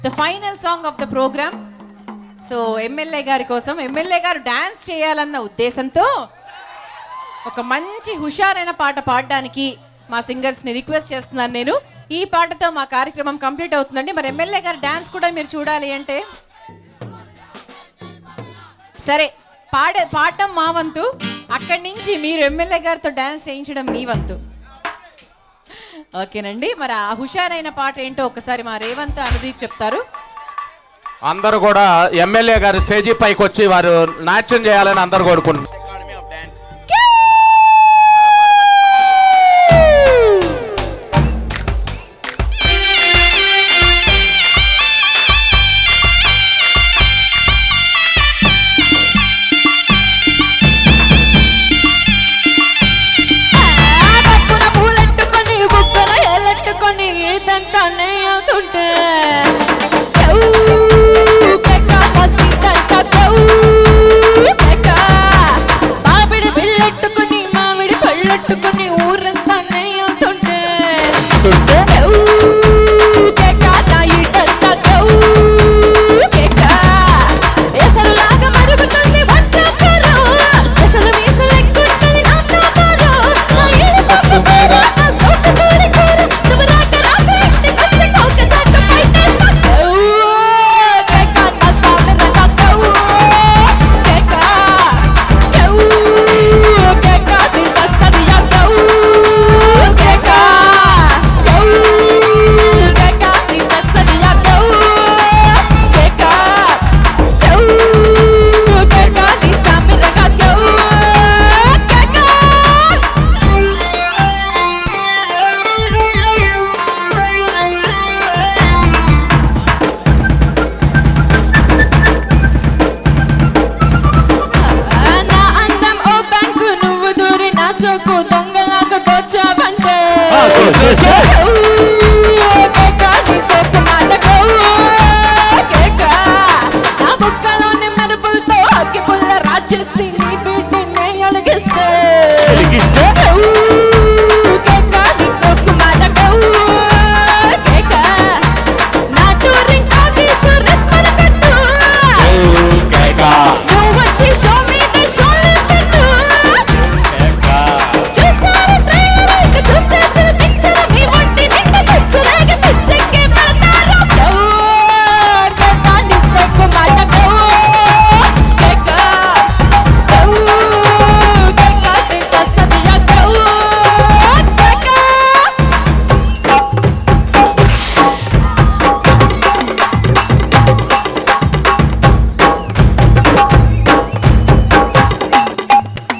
The final song of the program. So MLA గారి కోసం, MLA గారు డాన్స్ చేయాలన్న ఉద్దేశంతో ఒక మంచి హుషారైన పాట పాడడానికి మా సింగర్స్ని రిక్వెస్ట్ చేస్తున్నాను నేను. ఈ పాటతో మా కార్యక్రమం కంప్లీట్ అవుతుందండి. మరి ఎమ్మెల్యే గారు డాన్స్ కూడా మీరు చూడాలి అంటే సరే, పాడటం మా వంతు, అక్కడి నుంచి మీరు ఎమ్మెల్యే గారితో డాన్స్ చేయించడం మీ వంతు. ఓకేనండి. మరి ఆ హుషారైన పాట ఏంటో ఒకసారి మా రేవంత్, అనుదీప్ చెప్తారు. అందరూ కూడా ఎమ్మెల్యే గారు స్టేజీ పైకి వచ్చి వారు నాట్యం చేయాలని అందరూ కోరుకుంటున్నారు. దొంగలాగా దోచావంటే